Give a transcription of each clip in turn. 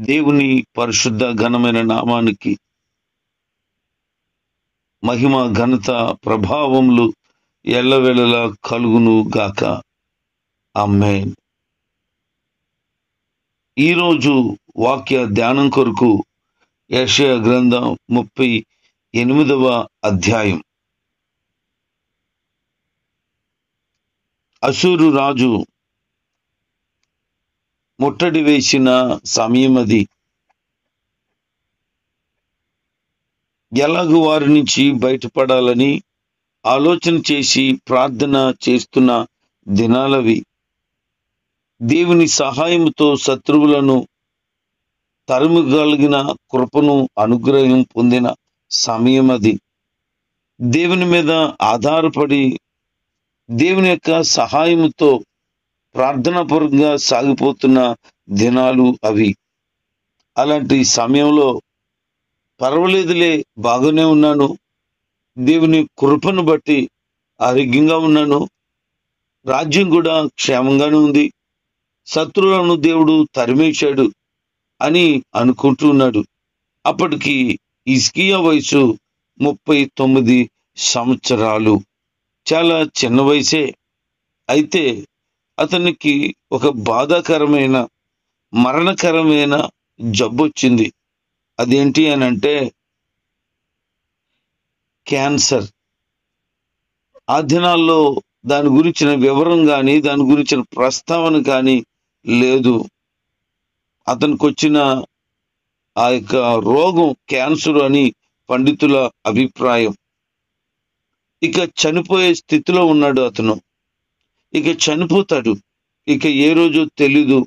దేవుని పరిశుద్ధ ఘనమైన నామానికి మహిమ ఘనత ప్రభావములు ఎల్లవేళలా కలుగును గాక. ఆమేన్. ఈరోజు వాక్య ధ్యానం కొరకు యెషయా గ్రంథం 38వ అధ్యాయం. అషూరు రాజు ముట్టడి వేసిన సమయం అది. ఎలాగూ వారి నుంచి బయటపడాలని ఆలోచన చేసి ప్రార్థన చేస్తున్న దినాలవి. దేవుని సహాయంతో శత్రువులను తరుమగలిగిన కృపను అనుగ్రహం పొందిన సమయం అది. దేవుని మీద ఆధారపడి దేవుని యొక్క సహాయంతో ప్రార్థనాపరంగా సాగిపోతున్న దినాలు అవి. అలాంటి సమయంలో పర్వాలేదులే, బాగానే ఉన్నాను, దేవుని కృపను బట్టి ఆరోగ్యంగా ఉన్నాను, రాజ్యం కూడా క్షేమంగానే ఉంది, శత్రువులను దేవుడు తరిమేశాడు అని అనుకుంటూ ఉన్నాడు. అప్పటికి హిజ్కియా వయసు 39 సంవత్సరాలు. చాలా చిన్న వయసే. అయితే అతనికి ఒక బాధాకరమైన మరణకరమైన జబ్బు వచ్చింది. అదేంటి అని అంటే క్యాన్సర్. ఆ దినాల్లో దాని గురించిన వివరం కానీ దాని గురించిన ప్రస్తావన కానీ లేదు. అతనికి వచ్చిన ఆ యొక్క రోగం క్యాన్సర్ అని పండితుల అభిప్రాయం. ఇక చనిపోయే స్థితిలో ఉన్నాడు అతను. ఇక చనిపోతాడు. ఇక ఏ రోజో తెలీదు.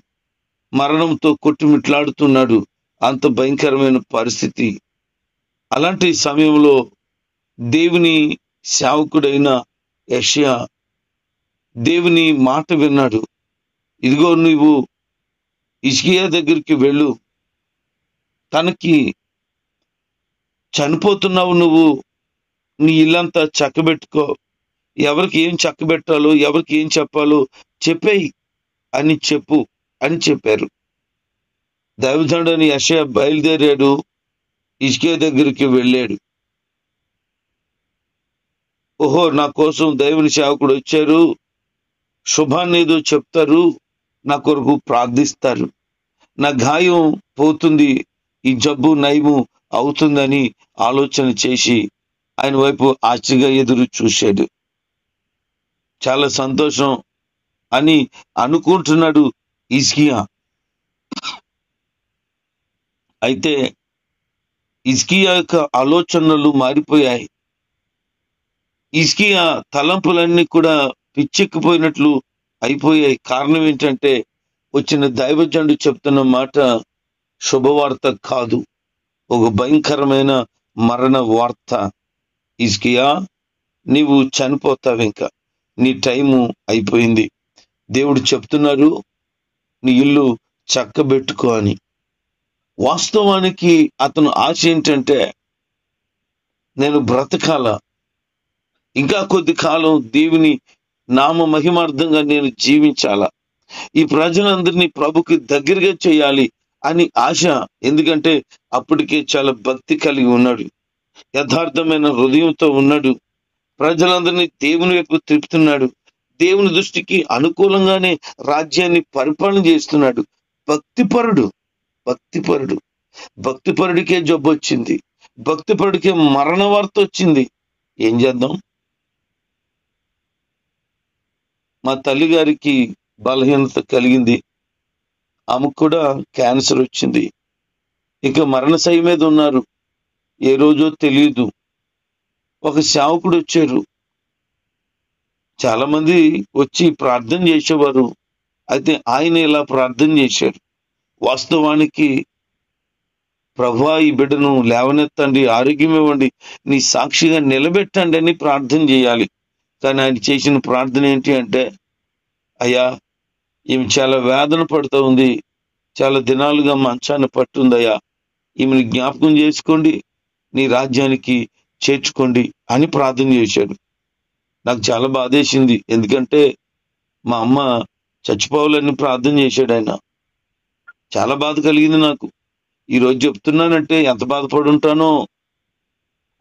మరణంతో కొట్టుమిట్లాడుతున్నాడు. అంత భయంకరమైన పరిస్థితి. అలాంటి సమయంలో దేవుని సేవకుడైన యెషయా దేవుని మాట విన్నాడు. ఇదిగో నువ్వు హిజ్కియా దగ్గరికి వెళ్ళు, తనకి చనిపోతున్నావు, నువ్వు నీ ఇల్లంతా చక్కబెట్టుకో, ఎవరికి ఏం చక్కబెట్టాలో ఎవరికి ఏం చెప్పాలో చెప్పేయి అని చెప్పు అని చెప్పారు. దైవజనుడని యెషయా బయలుదేరాడు, హిజ్కియా దగ్గరికి వెళ్ళాడు. ఓహో, నా కోసం దేవుని సేవకుడు వచ్చారు, శుభాన్ని ఏదో చెప్తారు, నా కొరకు ప్రార్థిస్తారు, నా గాయం పోతుంది, ఈ జబ్బు నయము అవుతుందని ఆలోచన చేసి ఆయన వైపు ఆశగా ఎదురు చూశాడు. చాలా సంతోషం అని అనుకుంటున్నాడు హిజ్కియా. అయితే హిజ్కియా యొక్క ఆలోచనలు మారిపోయాయి. హిజ్కియా తలంపులన్నీ కూడా పిచ్చెక్కిపోయినట్లు అయిపోయాయి. కారణం ఏంటంటే వచ్చిన దైవజనుడు చెప్తున్న మాట శుభవార్త కాదు, ఒక భయంకరమైన మరణ వార్త. హిజ్కియా, నీవు చనిపోతావు, ఇంకా నీ టైము అయిపోయింది. దేవుడు చెప్తున్నారు నీ ఇల్లు చక్కబెట్టుకో అని. వాస్తవానికి అతను ఆశ ఏంటంటే నేను బ్రతకాల, ఇంకా కొద్ది కాలం దేవుని నామ మహిమార్థంగా నేను జీవించాలా, ఈ ప్రజలందరినీ ప్రభుకి దగ్గరగా చేయాలి అని ఆశ. ఎందుకంటే అప్పటికే చాలా భక్తి కలిగి ఉన్నాడు, యథార్థమైన హృదయంతో ఉన్నాడు, ప్రజలందరినీ దేవుని వైపు తిప్పుతున్నాడు, దేవుని దృష్టికి అనుకూలంగానే రాజ్యాన్ని పరిపాలన చేస్తున్నాడు. భక్తిపరుడు. భక్తిపరుడికే జబ్బు వచ్చింది, భక్తిపరుడికే మరణ వార్త వచ్చింది. ఏం చేద్దాం? మా తల్లి గారికి బలహీనత కలిగింది, ఆమెకు కూడా క్యాన్సర్ వచ్చింది. ఇక మరణశయ్య మీద ఉన్నారు, ఏ రోజో తెలియదు. ఒక సేవకుడు వచ్చారు, చాలా మంది వచ్చి ప్రార్థన చేసేవారు. అయితే ఆయన ఇలా ప్రార్థన చేశాడు, వాస్తవానికి ప్రభువా, ఈ బిడ్డను లేవనెత్తండి, ఆరోగ్యం ఇవ్వండి, నీ సాక్షిగా నిలబెట్టండి అని ప్రార్థన చేయాలి. కానీ ఆయన చేసిన ప్రార్థన ఏంటి అంటే, అయ్యా, ఈమె చాలా వేదన పడుతూ ఉంది, చాలా దినాలుగా మంచాన్ని పట్టుందయ్యా, ఈమెను జ్ఞాపకం చేసుకోండి, నీ రాజ్యానికి చేర్చుకోండి అని ప్రార్థన చేశాడు. నాకు చాలా బాధేసింది. ఎందుకంటే మా అమ్మ చచ్చిపోవాలని ప్రార్థన చేశాడు ఆయన. చాలా బాధ కలిగింది నాకు. ఈరోజు చెప్తున్నానంటే ఎంత బాధపడి ఉంటానో.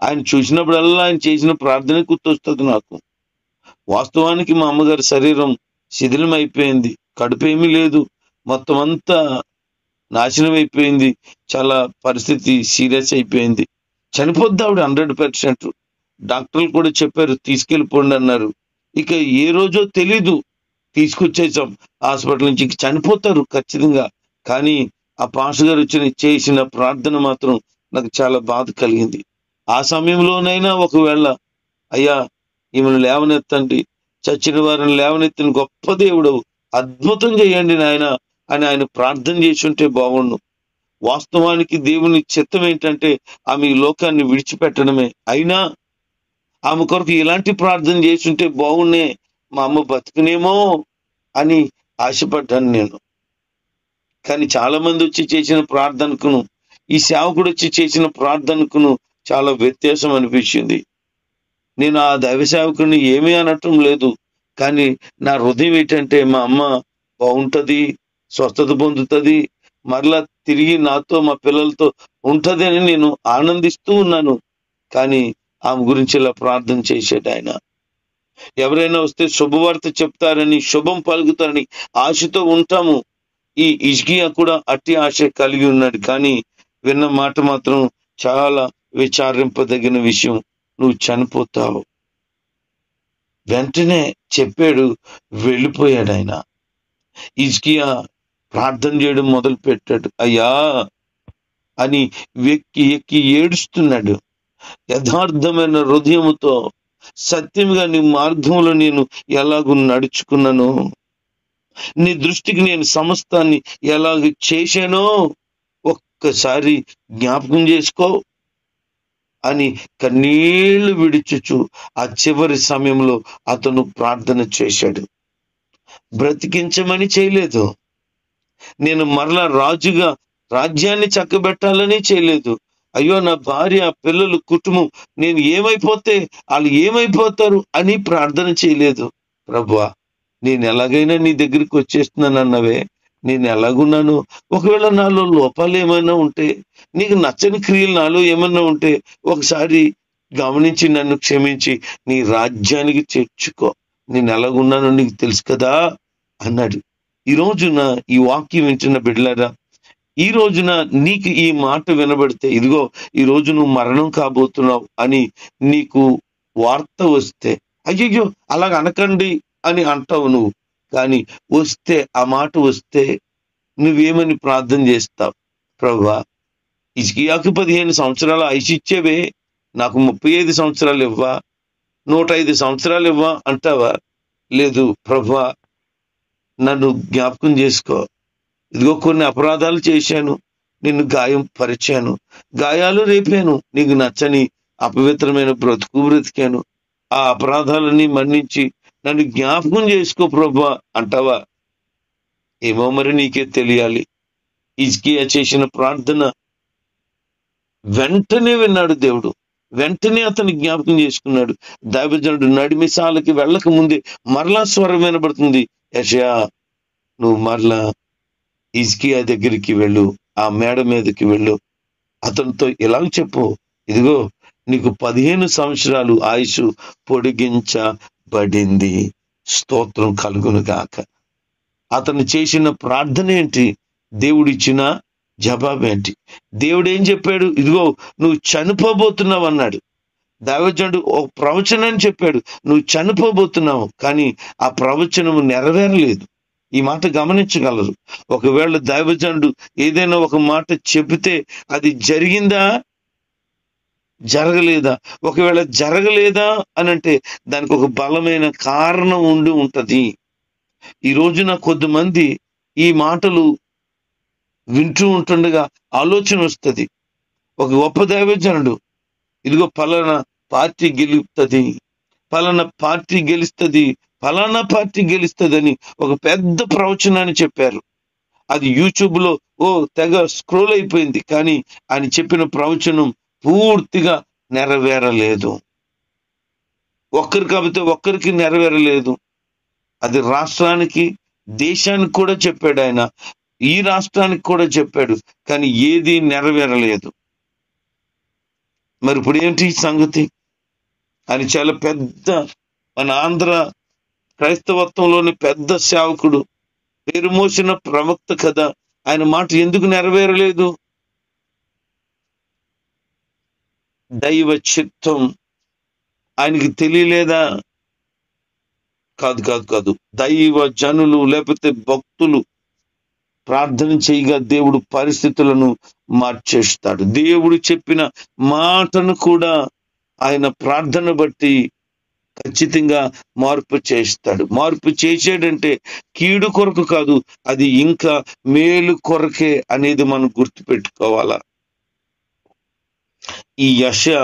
ఆయన చూసినప్పుడల్లా ఆయన చేసిన ప్రార్థన గుర్తొస్తుంది నాకు. వాస్తవానికి మా అమ్మగారి శరీరం శిథిలం అయిపోయింది, కడుపు ఏమీ లేదు, మొత్తం అంతా నాశనం అయిపోయింది, చాలా పరిస్థితి సీరియస్ అయిపోయింది. చనిపోద్ది ఆవిడ 100%. డాక్టర్లు కూడా చెప్పారు తీసుకెళ్ళిపోండి అన్నారు. ఇక ఏ రోజో తెలీదు, తీసుకొచ్చేసాం హాస్పిటల్ నుంచి. ఇక చనిపోతారు ఖచ్చితంగా. కానీ ఆ పాస్టర్ గారు చేసిన ప్రార్థన మాత్రం నాకు చాలా బాధ కలిగింది. ఆ సమయంలోనైనా ఒకవేళ అయ్యా ఈమెను లేవనెత్తండి, చచ్చిన వారిని లేవనెత్తిన గొప్ప దేవుడు, అద్భుతం చేయండి నాయన అని ఆయన ప్రార్థన చేసి ఉంటే బాగుండు. వాస్తవానికి దేవుని చిత్తం ఏంటంటే ఆమె ఈ లోకాన్ని విడిచిపెట్టడమే. అయినా ఆమె కొరకు ఇలాంటి ప్రార్థన చేసి ఉంటే బాగున్నే, మా అమ్మ బతుకునేమో అని ఆశపడ్డాను నేను. కానీ చాలా మంది వచ్చి చేసిన ప్రార్థనకును ఈ సేవకుడు వచ్చి చేసిన ప్రార్థనకును చాలా వ్యత్యాసం అనిపించింది. నేను ఆ దైవ సేవకుని ఏమీ అనటం లేదు, కానీ నా హృదయం ఏంటంటే మా అమ్మ బాగుంటది, స్వస్థత పొందుతుంది, మరలా తిరిగి నాతో మా పిల్లలతో ఉంటది అని నేను ఆనందిస్తూ ఉన్నాను. కానీ ఆమె గురించి ఇలా ప్రార్థన చేసేది ఆయన. ఎవరైనా వస్తే శుభవార్త చెప్తారని, శుభం పలుకుతారని ఆశతో ఉంటాము. ఈ హిజ్కియా కూడా అట్టి ఆశ కలిగి ఉన్నాడు. కానీ విన్న మాట మాత్రం చాలా విచారింపదగిన విషయం. నువ్వు చనిపోతావు. వెంటనే చెప్పాడు, వెళ్ళిపోయాడు ఆయన. హిజ్కియా ప్రార్థన చేయడం మొదలు పెట్టాడు. అయ్యా అని వెక్కి ఎక్కి ఏడుస్తున్నాడు. యథార్థమైన హృదయముతో సత్యముగా నీ మార్గంలో నేను ఎలాగూ నడుచుకున్నానో, నీ దృష్టికి నేను సమస్తాన్ని ఎలాగ చేశానో ఒక్కసారి జ్ఞాపకం చేసుకో అని కన్నీళ్లు విడిచుచు ఆ చివరి సమయంలో అతను ప్రార్థన చేశాడు. బ్రతికించమని చేయలేదు, నేను మరలా రాజుగా రాజ్యాన్ని చక్కబెట్టాలని చేయలేదు. అయ్యో నా భార్య, పిల్లలు, కుటుంబం నేను ఏమైపోతే వాళ్ళు ఏమైపోతారు అని ప్రార్థన చేయలేదు. ప్రభువా నేను ఎలాగైనా నీ దగ్గరికి వచ్చేస్తున్నాను అన్నవే, నేను ఎలాగున్నాను, ఒకవేళ నాలో లోపాలు ఏమైనా ఉంటే, నీకు నచ్చని క్రియలు నాలో ఏమైనా ఉంటే ఒకసారి గమనించి నన్ను క్షమించి నీ రాజ్యానికి చేర్చుకో, నేను ఎలాగున్నానో నీకు తెలుసు కదా అన్నాడు. ఈ రోజున ఈ వాక్యం వింటున్న బిడ్డలారా, ఈ రోజున నీకు ఈ మాట వినబడితే, ఇదిగో ఈ రోజు నువ్వు మరణం కాబోతున్నావు అని నీకు వార్త వస్తే, అయ్యో అలాగ అనకండి అని అంటావు నువ్వు. కానీ వస్తే, ఆ మాట వస్తే నువ్వేమని ప్రార్థన చేస్తావు? ప్రభువా హిజ్కియాకు 15 సంవత్సరాలు ఆయుష్ ఇచ్చేవే, నాకు 35 సంవత్సరాలు ఇవ్వా, 105 సంవత్సరాలు ఇవ్వా అంటావా? లేదు ప్రభువా నన్ను జ్ఞాపకం చేసుకో, ఇదిగో కొన్ని అపరాధాలు చేశాను, నిన్ను గాయం పరిచాను, గాయాలు రేపాను, నీకు నచ్చని అపవిత్రమైన బ్రతుకు బ్రతికాను, ఆ అపరాధాలన్నీ మన్నించి నన్ను జ్ఞాపకం చేసుకో ప్రభువా అంటావా? ఏమో మరి నీకే తెలియాలి. హిజ్కియా చేసిన ప్రార్థన వెంటనే విన్నాడు దేవుడు, వెంటనే అతన్ని జ్ఞాపకం చేసుకున్నాడు. దైవజనుడు నడిమిసాలకి వెళ్ళక ముందే మరలా స్వరం వినబడుతుంది, యెషయా నువ్వు మరలా హిజ్కియా దగ్గరికి వెళ్ళు, ఆ మేడ మీదకి వెళ్ళు, అతనితో ఇలా చెప్పు, ఇదిగో నీకు 15 సంవత్సరాలు ఆయుష్ పొడిగించబడింది, స్తోత్రం కలుగును గాక. అతను చేసిన ప్రార్థన ఏంటి? దేవుడిచ్చిన జవాబు ఏంటి? దేవుడు ఏం చెప్పాడు? ఇదిగో నువ్వు చనిపోబోతున్నావు అన్నాడు. దైవజనుడు ఒక ప్రవచనాన్ని చెప్పాడు, నువ్వు చనిపోబోతున్నావు, కానీ ఆ ప్రవచనము నెరవేరలేదు. ఈ మాట గమనించగలరు. ఒకవేళ దైవజనుడు ఏదైనా ఒక మాట చెబితే అది జరిగిందా, జరగలేదా? ఒకవేళ జరగలేదా అనంటే దానికి ఒక బలమైన కారణం ఉండి ఉంటది. ఈ రోజున కొద్దిమంది ఈ మాటలు వింటూ ఉంటుండగా ఆలోచన వస్తుంది, ఒక గొప్ప దైవజనుడు ఇదిగో పలానా పార్టీ గెలుస్తుంది, పలానా పార్టీ గెలుస్తుంది, ఫలానా పార్టీ గెలుస్తుందని ఒక పెద్ద ప్రవచనాన్ని చెప్పారు. అది యూట్యూబ్ లో తెగ స్క్రోల్ అయిపోయింది. కానీ ఆయన చెప్పిన ప్రవచనం పూర్తిగా నెరవేరలేదు. ఒక్కరు కాకపోతే ఒక్కరికి నెరవేరలేదు. అది రాష్ట్రానికి, దేశానికి కూడా చెప్పాడు ఆయన. ఈ రాష్ట్రానికి కూడా చెప్పాడు, కానీ ఏది నెరవేరలేదు. మరి ఇప్పుడు ఏంటి సంగతి? అని చాలా పెద్ద, మన ఆంధ్ర క్రైస్తవత్వంలోని పెద్ద సేవకుడు, పేరు మోసిన ప్రవక్త కదా, ఆయన మాట ఎందుకు నెరవేరలేదు? దైవ చిత్తం ఆయనకి తెలియలేదా? కాదు కాదు కాదు, దైవ జనులు లేకపోతే భక్తులు ప్రార్థన చేయగా దేవుడు పరిస్థితులను మార్చేస్తాడు. దేవుడు చెప్పిన మాటను కూడా ఆయన ప్రార్థన బట్టి ఖచ్చితంగా మార్పు చేస్తాడు. మార్పు చేసాడంటే కీడు కొరకు కాదు, అది ఇంకా మేలు కొరకే అనేది మనం గుర్తుపెట్టుకోవాలా. ఈ యెషయా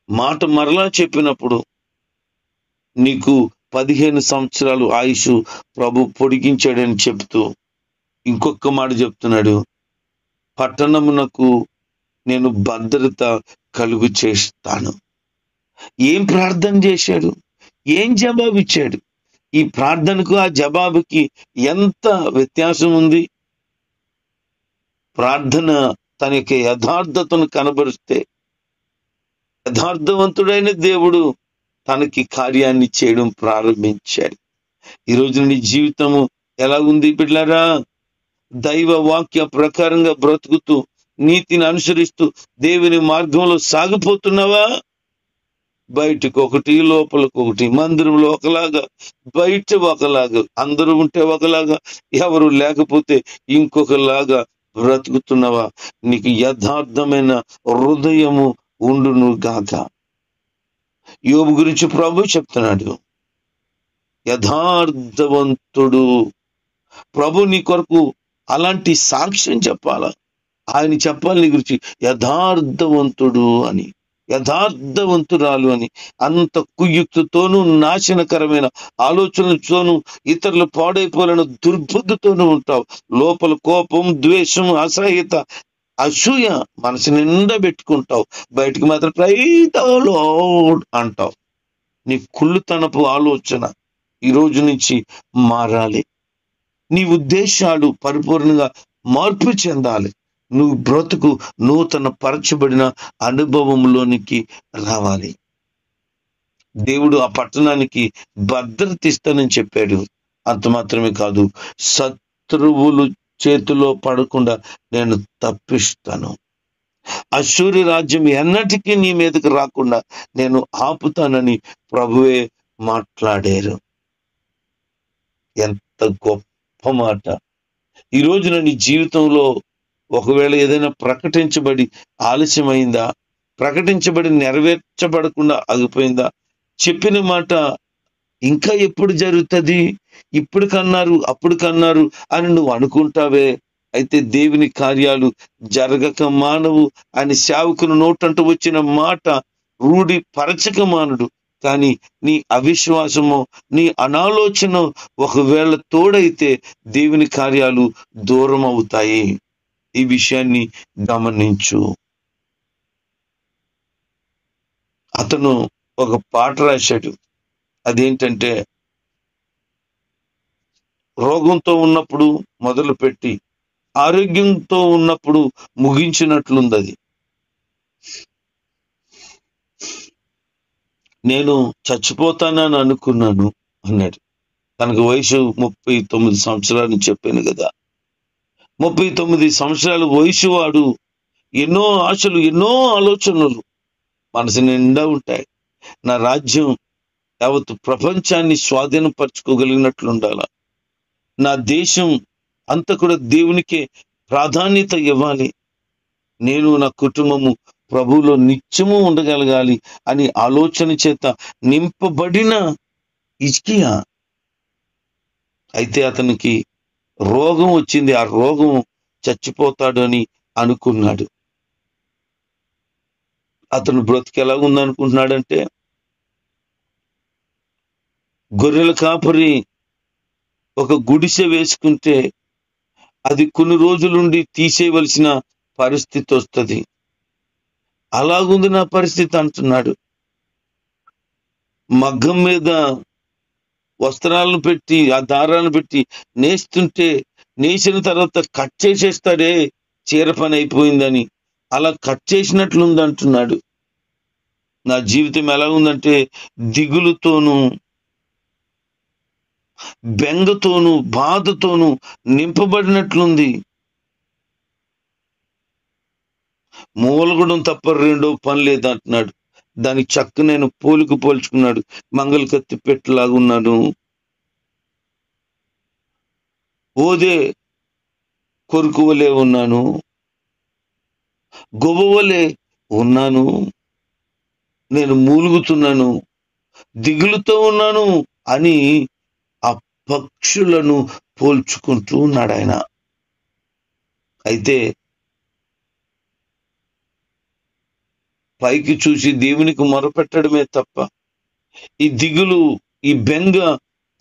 మాట మరలా చెప్పినప్పుడు, నీకు 15 సంవత్సరాలు ఆయుష్ ప్రభు పొడిగించాడని చెప్తూ ఇంకొక మాట చెప్తున్నాడు, పట్టణమునకు నేను భద్రత కలుగు చేస్తాను. ఏం ప్రార్థన చేశాడు? ఏం జవాబు ఇచ్చాడు? ఈ ప్రార్థనకు ఆ జవాబుకి ఎంత వ్యత్యాసం ఉంది? ప్రార్థన తన యొక్క యథార్థతను కనబరిస్తే యథార్థవంతుడైన దేవుడు తనకి కార్యాన్ని చేయడం ప్రారంభించాడు. ఈరోజు నీ జీవితము ఎలా ఉంది బిడ్డలారా? దైవ వాక్య ప్రకారంగా బ్రతుకుతూ నీతిని అనుసరిస్తూ దేవుని మార్గంలో సాగిపోతున్నావా? బయటకు ఒకటి, లోపలకు ఒకటి, మందిరంలో ఒకలాగా, బయట ఒకలాగా, అందరూ ఉంటే ఒకలాగా, ఎవరు లేకపోతే ఇంకొకలాగా బ్రతుకుతున్నావా? నీకు యథార్థమైన హృదయము ఉండును గాక. యోబు గురించి ప్రభు చెప్తున్నాడు, యథార్థవంతుడు. ప్రభు నీ కొరకు అలాంటి సాక్ష్యం చెప్పాలా? ఆయన చెప్పాలి నీ గురించి, యథార్థవంతుడు అని, యథార్థవంతురాలు అని. అంత కుయుక్తితోనూ నాశనకరమైన ఆలోచనలతోనూ ఇతరులు పాడైపోవాలని దుర్బుద్ధితోనూ ఉంటావు. లోపల కోపం, ద్వేషం, అసహ్యత, అసూయ మనసు నిండా పెట్టుకుంటావు. బయటికి మాత్రం ప్రైజ్ ది లార్డ్ అంటావు. నీ కుళ్ళుతనపు ఆలోచన ఈ రోజు నుంచి మారాలి. నీ ఉద్దేశాలు పరిపూర్ణంగా మార్పు చెందాలి. నువ్వు బ్రతుకు నూతన పరచబడిన అనుభవంలోనికి రావాలి. దేవుడు ఆ పట్టణానికి భద్రత ఇస్తానని చెప్పాడు. అంత మాత్రమే కాదు, శత్రువులు చేతిలో పడకుండా నేను తప్పిస్తాను. అశ్షూరు రాజ్యం ఎన్నటికీ నీ మీదకి రాకుండా నేను ఆపుతానని ప్రభువే మాట్లాడారు. ఎంత గొప్ప మాట! ఈ రోజున నీ జీవితంలో ఒకవేళ ఏదైనా ప్రకటించబడి ఆలస్యమైందా? ప్రకటించబడి నెరవేర్చబడకుండా ఆగిపోయిందా? చెప్పిన మాట ఇంకా ఎప్పుడు జరుగుతుంది? ఇప్పుడు కన్నారు, అప్పుడు కన్నారు అని నువ్వు అనుకుంటావే. అయితే దేవుని కార్యాలు జరగక మానవు అని సేవకుని నోటంట వచ్చిన మాట రూఢి పరచక మానుడు. కానీ నీ అవిశ్వాసము, నీ అనాలోచన ఒకవేళ తోడైతే దేవుని కార్యాలు దూరం అవుతాయి. ఈ విషయాన్ని గమనించు. అతను ఒక పాట రాశాడు. అదేంటంటే, రోగంతో ఉన్నప్పుడు మొదలుపెట్టి ఆరోగ్యంతో ఉన్నప్పుడు ముగించినట్లుంది అది. నేను చచ్చిపోతానని అనుకున్నాను అన్నాడు. తనకు వయసు 39 సంవత్సరాలు చెప్పాను కదా. 39 సంవత్సరాల వయసు వాడు ఎన్నో ఆశలు, ఎన్నో ఆలోచనలు మనసు నిండా ఉంటాయి. నా రాజ్యం యావత్ ప్రపంచాన్ని స్వాధీనపరచుకోగలిగినట్లు ఉండాల. నా దేశం అంతా కూడా దేవునికే ప్రాధాన్యత ఇవ్వాలి. నేను నా కుటుంబము ప్రభువులో నిత్యము ఉండగలగాలి అని ఆలోచన చేత నింపబడిన హిజ్కియా, అయితే అతనికి రోగం వచ్చింది. ఆ రోగం చచ్చిపోతాడు అని అనుకున్నాడు. అతను బ్రతికి ఎలా ఉందనుకుంటున్నాడంటే, గొర్రెల కాపరి ఒక గుడిసె వేసుకుంటే అది కొన్ని రోజులుండి తీసేయవలసిన పరిస్థితి వస్తుంది. అలాగుంది నా పరిస్థితి అంటున్నాడు. మగ్గం మీద వస్త్రాలను పెట్టి, ఆ దారాలను పెట్టి నేస్తుంటే నేసిన తర్వాత కట్ చేసేస్తాడే చీర పని అయిపోయిందని. అలా కట్ చేసినట్లుంది అంటున్నాడు. నా జీవితం ఎలా ఉందంటే దిగులుతోనూ, బెంగతోనూ, బాధతోనూ నింపబడినట్లుంది. మూలగడం తప్ప రెండో పని లేదంటున్నాడు. దాని చక్క నేను పోల్చుకున్నాడు. మంగళ కత్తి పెట్టలాగున్నాను, ఓదే కొరుకువలే ఉన్నాను, గొవ్వవలే ఉన్నాను, నేను మూలుగుతున్నాను, దిగులుతో ఉన్నాను అని ఆ పక్షులను పోల్చుకుంటూ ఉన్నాడు ఆయన. అయితే పైకి చూసి దేవునికి మొరపెట్టడమే తప్ప ఈ దిగులు, ఈ బెంగ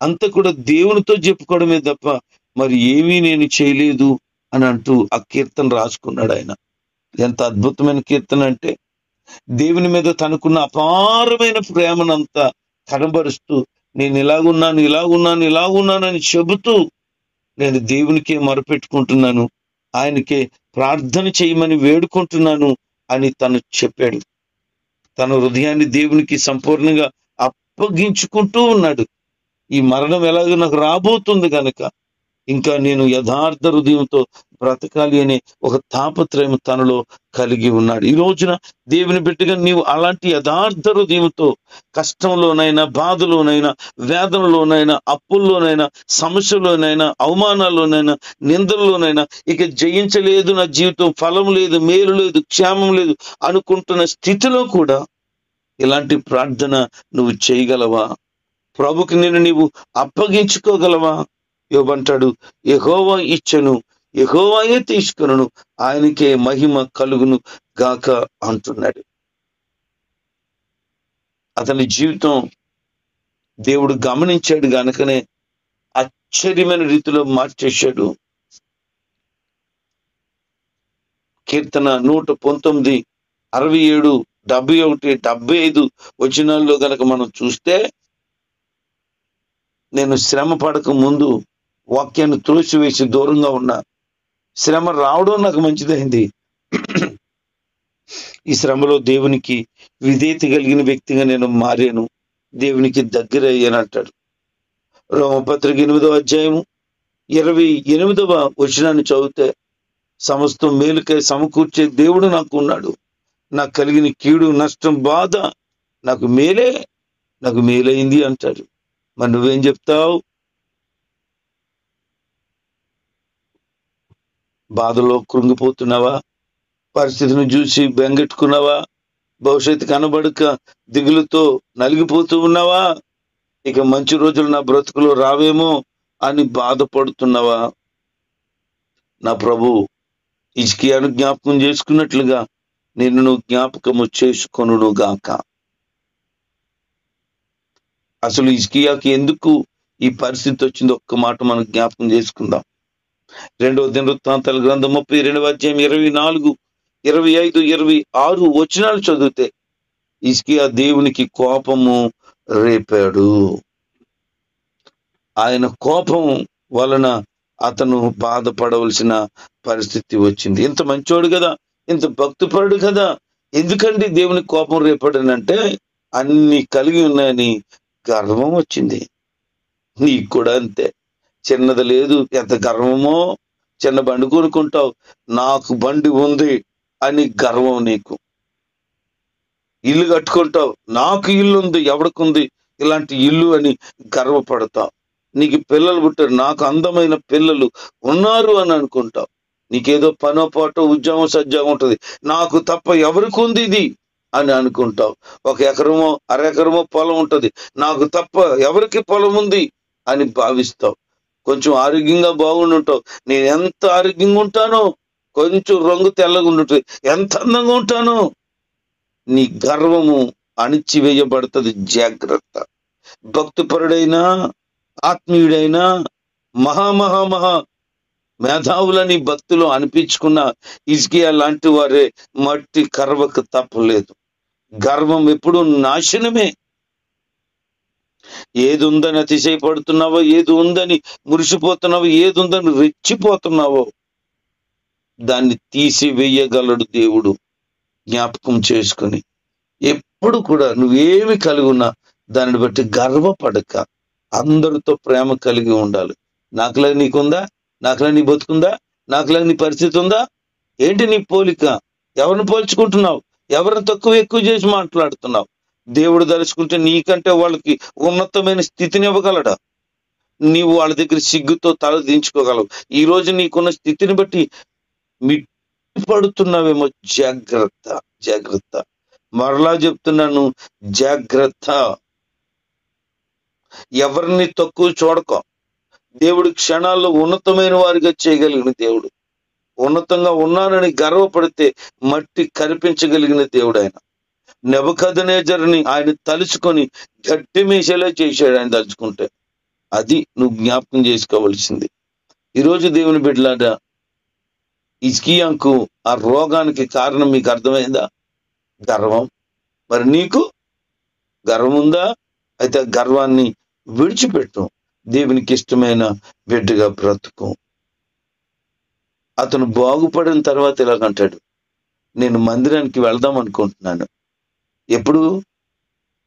అంతా కూడా దేవునితో చెప్పుకోవడమే తప్ప మరి ఏమీ నేను చేయలేదు అని అంటూ ఆ కీర్తన రాసుకున్నాడు ఆయన. ఎంత అద్భుతమైన కీర్తన అంటే దేవుని మీద తనకున్న అపారమైన ప్రేమనంతా కనబరుస్తూ నేను ఇలాగున్నానని చెబుతూ నేను దేవునికే మొరపెట్టుకుంటున్నాను, ఆయనకే ప్రార్థన చేయమని వేడుకుంటున్నాను అని తను చెప్పాడు. తన హృదయాన్ని దేవునికి సంపూర్ణంగా అప్పగించుకుంటూ ఉన్నాడు. ఈ మరణం ఎలాగో నాకు రాబోతుంది కనుక ఇంకా నేను యథార్థ హృదయంతో బ్రతకాలి అనే ఒక తాపత్రయం తనలో కలిగి ఉన్నాడు. ఈ రోజున దేవుని బిడ్డగా నీవు అలాంటి యథార్థ హృదయంతో కష్టంలోనైనా, బాధలోనైనా, వేదనలోనైనా, అప్పుల్లోనైనా, సమస్యలోనైనా, అవమానాల్లోనైనా, నిందల్లోనైనా ఇక జయించలేదు, నా జీవితం ఫలం లేదు, మేలు లేదు, క్షేమం లేదు అనుకుంటున్న స్థితిలో కూడా ఇలాంటి ప్రార్థన నువ్వు చేయగలవా? ప్రభుకి నేను నీవు అప్పగించుకోగలవా? యోబంటాడు, యెహోవా ఇచ్చెను, యెహోవాయే తీసుకొనును, ఆయనకే మహిమ కలుగును గాక అంటున్నాడు. అతని జీవితం దేవుడు గమనించాడు గనుకనే ఆశ్చర్యమైన రీతిలో మార్చేశాడు. కీర్తన 119, 67, 71, 75 వచనాల్లో గనక మనం చూస్తే, నేను శ్రమ పడక ముందు వాక్యాన్ని త్రోసివేసి దూరంగా ఉన్నా, శ్రమ రావడం నాకు మంచిదైంది. ఈ శ్రమలో దేవునికి విధేయత కలిగిన వ్యక్తిగా నేను మారాను, దేవునికి దగ్గర అయ్యానంటాడు. రోమపత్రిక 8వ అధ్యాయము 28వ వచనాన్ని చదివితే, సమస్తం మేలుకై సమకూర్చే దేవుడు నాకు ఉన్నాడు, నాకు కలిగిన కీడు, నష్టం, బాధ నాకు మేలైంది అంటాడు. మరి నువ్వేం చెప్తావు? బాధలో కృంగిపోతున్నావా? పరిస్థితిని చూసి బెంగెట్టుకున్నావా? భవిష్యత్తు కనబడక దిగులుతో నలిగిపోతూ ఉన్నావా? ఇక మంచి రోజులు నా బ్రతుకులో రావేమో అని బాధపడుతున్నావా? నా ప్రభు హిజ్కియాను జ్ఞాపకం చేసుకున్నట్లుగా నిన్ను జ్ఞాపకము చేసుకొనును గాక. అసలు హిజ్కియాకి ఎందుకు ఈ పరిస్థితి వచ్చిందో ఒక్క మాట మనం జ్ఞాపకం చేసుకుందాం. 2వ దినవృత్తాంతాల గ్రంథం 32వ అధ్యాయం 24, 25, 26 వచనాలు చదివితే హిజ్కియా దేవునికి కోపము రేపాడు. ఆయన కోపం వలన అతను బాధపడవలసిన పరిస్థితి వచ్చింది. ఇంత మంచోడు కదా, ఇంత భక్తిపరుడు కదా, ఎందుకండి దేవునికి కోపం రేపాడనంటే అన్ని కలిగి ఉన్నాయని గర్వం వచ్చింది. నీకు కూడా అంతే, చిన్నది లేదు, ఎంత గర్వమో. చిన్న బండి కొనుక్కుంటావు, నాకు బండి ఉంది అని గర్వం నీకు. ఇల్లు కట్టుకుంటావు, నాకు ఇల్లు ఉంది, ఎవడికుంది ఇలాంటి ఇల్లు అని గర్వపడతావు. నీకు పిల్లలు పుట్టారు, నాకు అందమైన పిల్లలు ఉన్నారు అని అనుకుంటావు. నీకేదో పనో పాటో ఉద్యోగం సద్యోగం ఉంటుంది, నాకు తప్ప ఎవరికి ఉంది ఇది అని అనుకుంటావు. 1 ఎకరమో 1/2 ఎకరమో పొలం ఉంటుంది, నాకు తప్ప ఎవరికి పొలం ఉంది అని భావిస్తావు. కొంచెం ఆరోగ్యంగా బాగుండుంటావు, నేను ఎంత ఆరోగ్యంగా ఉంటానో, కొంచెం రంగు తెల్లగా ఉండుంటుంది, ఎంత అందంగా ఉంటానో. నీ గర్వము అణిచివేయబడుతుంది. జాగ్రత్త. భక్తిపరుడైనా, ఆత్మీయుడైనా, మహా మేధావులని భక్తిలో అనిపించుకున్న హిజ్కియా లాంటి వారే మట్టి కర్వకు తప్పలేదు. గర్వం ఎప్పుడు నాశనమే. ఏది ఉందని అతిశయపడుతున్నావో, ఏది ఉందని మురిసిపోతున్నావో, ఏది ఉందని రెచ్చిపోతున్నావో దాన్ని తీసివేయగలడు దేవుడు. జ్ఞాపకం చేసుకుని ఎప్పుడు కూడా నువ్వేమి కలిగి ఉన్నా దానిని బట్టి గర్వపడక అందరితో ప్రేమ కలిగి ఉండాలి. నాకులాగా నీకుందా? నాకులాగా నీ బతుకుందా? నాకులాగా నీ పరిస్థితి ఉందా? ఏంటి నీ పోలిక? ఎవరిని పోల్చుకుంటున్నావు? ఎవరిని తక్కువ ఎక్కువ చేసి మాట్లాడుతున్నావు? దేవుడు తలుచుకుంటే నీకంటే వాళ్ళకి ఉన్నతమైన స్థితిని ఇవ్వగలడా? నీవు వాళ్ళ దగ్గర సిగ్గుతో తల దించుకోగలవు. ఈ రోజు నీకున్న స్థితిని బట్టి పడుతున్నావేమో. జాగ్రత్త, జాగ్రత్త. మరలా చెప్తున్నాను, జాగ్రత్త. ఎవరిని తక్కువ చూడకో. దేవుడు క్షణాల్లో ఉన్నతమైన వారిగా చేయగలిగిన దేవుడు. ఉన్నతంగా ఉన్నానని గర్వపడితే మట్టి కరిపించగలిగిన దేవుడు ఆయన. నెబుకద్నెజరుని ఆయన తలుచుకొని గట్టి మీసేలా చేశాడు ఆయన తలుచుకుంటే. అది నువ్వు జ్ఞాపకం చేసుకోవలసింది. ఈరోజు దేవుని బిడ్డలారా, హిజ్కియాకు ఆ రోగానికి కారణం మీకు అర్థమైందా? గర్వం. మరి నీకు గర్వం ఉందా? అయితే ఆ గర్వాన్ని విడిచిపెట్టు. దేవునికి ఇష్టమైన బిడ్డగా బ్రతుకు. అతను బాగుపడిన తర్వాత ఇలాగంటాడు, నేను మందిరానికి వెళ్దాం అనుకుంటున్నాను. ఎప్పుడు?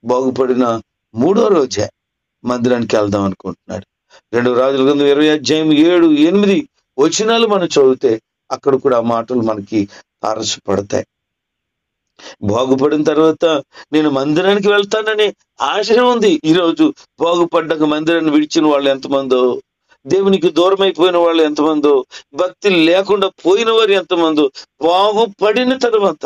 బాగుపడిన 3వ రోజే మందిరానికి వెళ్దాం అనుకుంటున్నాడు. 2 రాజుల గ్రంథం 20:7-8 వచనాలు మనం చదివితే అక్కడ కూడా ఆ మాటలు మనకి తారసపడతాయి. బాగుపడిన తర్వాత నేను మందిరానికి వెళ్తానని ఆశ ఉంది. ఈరోజు బాగుపడ్డాక మందిరాన్ని విడిచిన వాళ్ళు ఎంతమందో, దేవునికి దూరం అయిపోయిన వాళ్ళు ఎంతమందో, భక్తి లేకుండా పోయిన వారు ఎంతమందో. బాగుపడిన తర్వాత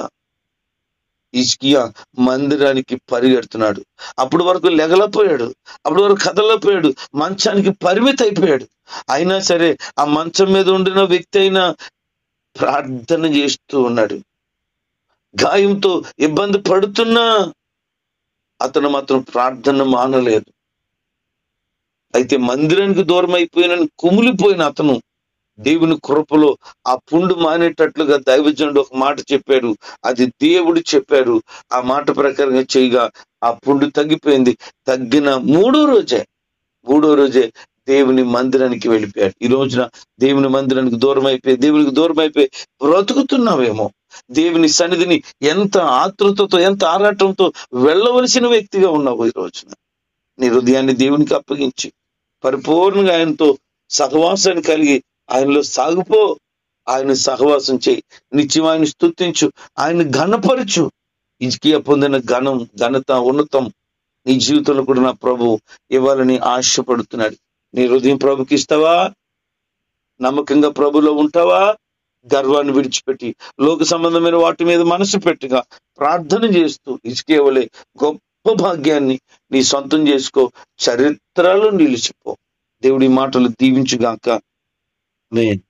హిజ్కియా మందిరానికి పరిగెడుతున్నాడు. అప్పటి వరకు లెగలపోయాడు, అప్పటి వరకు కదలపోయాడు, మంచానికి పరిమితి అయిపోయాడు. అయినా సరే ఆ మంచం మీద ఉండిన వ్యక్తి అయినా ప్రార్థన చేస్తూ ఉన్నాడు. గాయంతో ఇబ్బంది పడుతున్నా అతను మాత్రం ప్రార్థన మానలేదు. అయితే మందిరానికి దూరం అయిపోయిన కుమిలిపోయిన అతను దేవుని కృపలో ఆ పుండు మానేటట్లుగా దైవజనుడు ఒక మాట చెప్పాడు. అది దేవుడు చెప్పారు. ఆ మాట ప్రకారంగా చేయగా ఆ పుండు తగ్గిపోయింది. తగ్గిన 3వ రోజే దేవుని మందిరానికి వెళ్ళిపోయాడు. ఈ రోజున దేవుని మందిరానికి దూరం అయిపోయి, దేవునికి దూరం అయిపోయి బ్రతుకుతున్నావేమో. దేవుని సన్నిధిని ఎంత ఆతృతతో, ఎంత ఆరాటంతో వెళ్ళవలసిన వ్యక్తిగా ఉన్నావు. ఈ రోజున నీ హృదయాన్ని దేవునికి అప్పగించి పరిపూర్ణంగా ఆయనతో సహవాసాన్ని కలిగి ఆయనలో సాగిపో. ఆయన సహవాసం చేయి. నిత్యం ఆయన స్తుతించు, ఆయన ఘనపరచు. హిజ్కియా పొందిన ఘనత, ఉన్నతం నీ జీవితంలో కూడా నా ప్రభు ఇవ్వాలని ఆశపడుతున్నాడు. నీ హృదయం ప్రభుకి ఇస్తావా? నమ్మకంగా ప్రభులో ఉంటావా? గర్వాన్ని విడిచిపెట్టి లోక సంబంధమైన వాటి మీద మనసు పెట్టిగా ప్రార్థన చేస్తూ హిజ్కియా వలె గొప్ప భాగ్యాన్ని నీ సొంతం చేసుకో. చరిత్రలో నిలిచిపో. దేవుడి మాటలు దీవించుగాక. ఆమేన్.